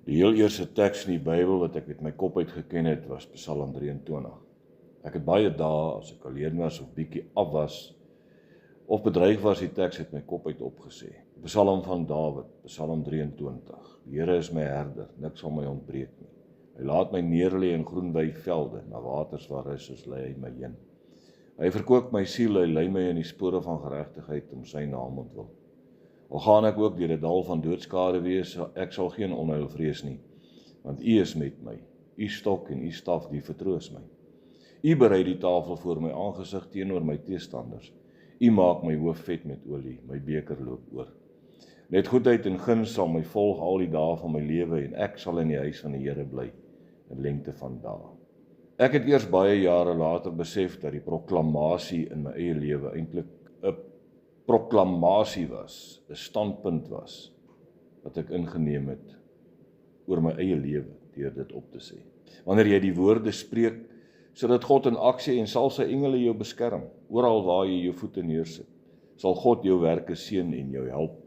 Die heel eerste teks in die Bybel wat ek met my kop uit geken het, was Psalm 23. Ek het baie dae, as ek alleen was of bietjie af was, of bedreig was, die teks het my kop uit opgesê. Psalm van Dawid, Psalm 23. Die Here is my herder, niks sal my ontbreek nie. Hy laat my neerlê in groen weivelde, na waters waar rus is, lei hy my heen. Hy verkoop my siel, hy lei my in die spore van geregtigheid om sy naam ontwil. Al gaan ek ook deur 'n dal van doodskade wees, ek sal geen onheil vrees nie, want U is met my. U stok en U staf, die vertroos my. U berei die tafel voor my aangesig teenoor my teestanders. U maak my hoof vet met olie, my beker loop oor. Net goedheid en guns sal my volg al die dae van my lewe en ek sal in die huis van die Here bly, in lengte van dae. Ek het eers baie jare later besef dat die proklamasie in my eie lewe eintlik 'n proklamasie was, 'n standpunt was, wat ek ingeneem het oor my eie lewe, deur dit op te sê. Wanneer jy die woorde spreek, sodat God in aksie en sal sy engele jou beskerm, oral waar jy jou voete neersit, sal God jou werke seën en jou help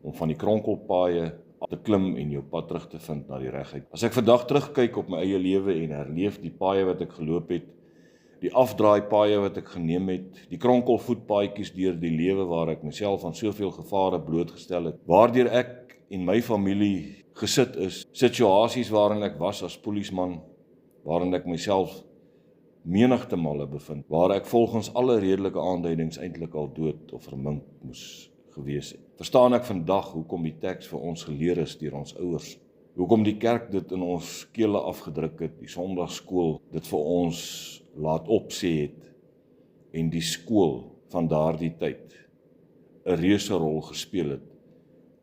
om van die kronkelpaaie te klim en jou pad terug te vind na die regheid. As ek vandag terugkyk op my eie lewe en herleef die paaie wat ek geloop het, die afdraaipaaie wat ek geneem het, die kronkelvoetpaadjies deur die lewe waar ek myself aan soveel gevare blootgestel het, waardeur ek en my familie gesit is, situasies waarin ek was as polisieman, waarin ek myself menigte male bevind, waar ek volgens alle redelike aanduidings eintlik al dood of vermink moes gewees het. Verstaan ek vandag hoekom die teks vir ons geleer is deur ons ouers, hoekom die kerk dit in ons kele afgedruk het, die Sondagskool dit vir ons laat opsê het, en die skool van daardie tyd 'n reuse rol gespeel het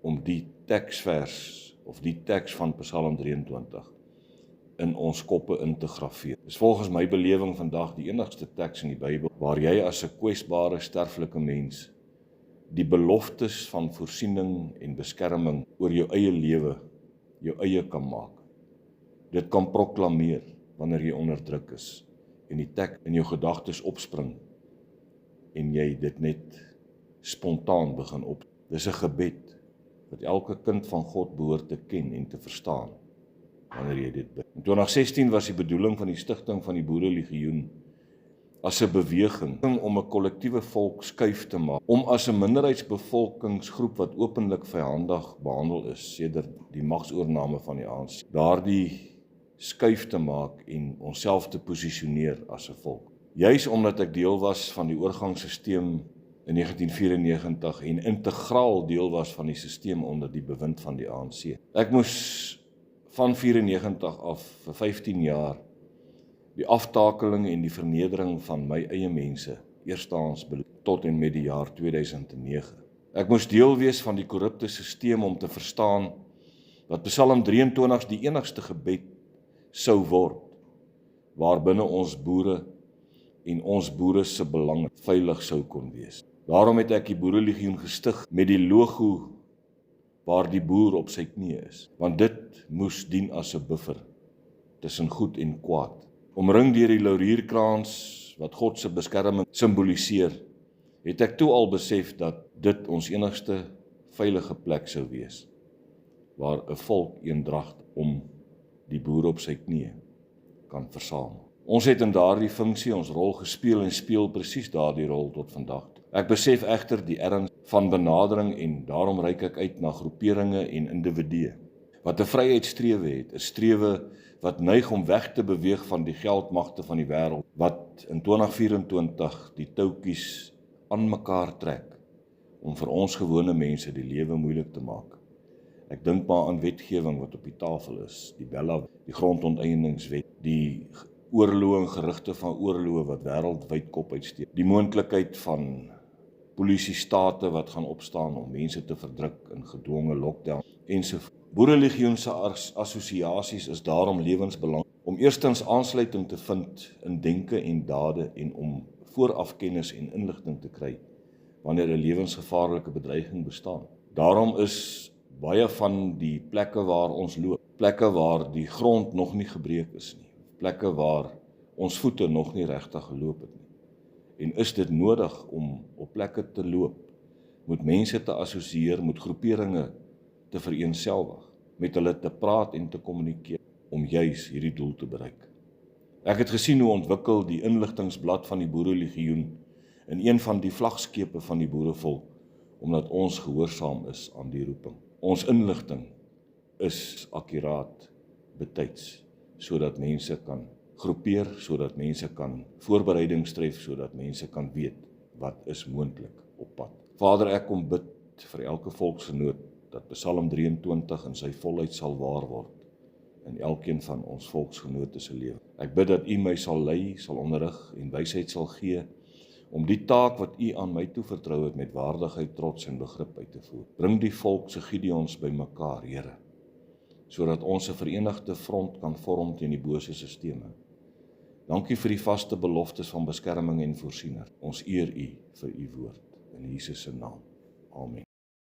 om die teksvers of die teks van Psalm 23 in ons koppe in te grafeer. Dis volgens my belewing vandag die enigste teks in die Bybel waar jy as 'n kwesbare sterflike mens die beloftes van voorsiening en beskerming oor jou eie lewe, jou eie kan maak. Dit kan proklameer wanneer jy onder druk is en die teks in jou gedagtes opspring en jy dit net spontaan begin op. Dis 'n gebed wat elke kind van God behoort te ken en te verstaan wanneer jy dit bid. In 2016 was die bedoeling van die stigting van die Boerelegioen as 'n beweging om 'n kollektiewe volk skuif te maak, om as 'n minderheidsbevolkingsgroep wat openlik vyandig behandel is sedert die magsoorname van die ANC, daardie skuif te maak en onsself te posisioneer as 'n volk. Juis omdat ek deel was van die oorgangsstelsel in 1994 en integraal deel was van die stelsel onder die bewind van die ANC. Ek moes van 94 af vir 15 jaar die aftakeling en die vernedering van my eie mense eerstehands tot en met die jaar 2009. Ek moes deel wees van die korrupte stelsel om te verstaan dat Psalm 23 die enigste gebed sou word, waarbinne ons boere en ons boere se belange veilig sou kon wees. Daarom het ek die Boerelegioen gestig met die logo waar die boer op sy knieë is, want dit moes dien as 'n buffer tussen goed en kwaad. Omring deur die laurierkrans wat God se beskerming simboliseer, het ek toe al besef dat dit ons enigste veilige plek sou wees, waar 'n volk eendrag om die boer op sy knieë kan versamel. Ons het in daardie funksie ons rol gespeel en speel presies daardie rol tot vandag. Ek besef egter die erns van benadering en daarom reik ek uit na groeperinge en individue wat 'n vryheidstrewe het, 'n strewe wat neig om weg te beweeg van die geldmagte van die wêreld, wat in 2024 die toutjies aan mekaar trek om vir ons gewone mense die lewe moeilik te maak. Ek dink maar aan wetgewing wat op die tafel is, die Bella, die grondonteieningswet, die oorloë en gerugte van oorloë wat wêreldwyd kop uitsteek, die moontlikheid van polisiestate wat gaan opstaan om mense te verdruk in gedwonge lockdown ensovoorts. Boerelegioen se assosiasies is daarom lewensbelang om eerstens aansluiting te vind in denke en dade en om vooraf kennis en inligting te kry wanneer 'n lewensgevaarlike bedreiging bestaan. Daarom is baie van die plekke waar ons loop, plekke waar die grond nog nie gebreek is nie, plekke waar ons voete nog nie regtig geloop het nie. En is dit nodig om op plekke te loop, met mense te assosieer, met groeperinge te vereenselwig, met hulle te praat en te kommunikeer om juis hierdie doel te bereik. Ek het gesien hoe ontwikkel die inligtingsblad van die Boerelegioen in een van die vlagskepe van die boerevolk, omdat ons gehoorsaam is aan die roeping. Ons inligting is akkuraat betyds, sodat mense kan groepeer, sodat mense kan voorbereidings tref, sodat mense kan weet wat is moontlik op pad. Vader, ek kom bid vir elke volksgenoot dat Psalm 23 in sy volheid sal waar word in elkeen van ons volksgenote se lewe. Ek bid dat U my sal lei, sal onderrig en wysheid sal gee om die taak wat U aan my toevertrou het met waardigheid, trots en begrip uit te voer. Bring die volk se Gideons bymekaar, Here, sodat ons 'n verenigde front kan vorm teen die bose sisteme. Dankie vir die vaste beloftes van beskerming en voorsiening. Ons eer U vir U woord in Jesus se naam. Amen.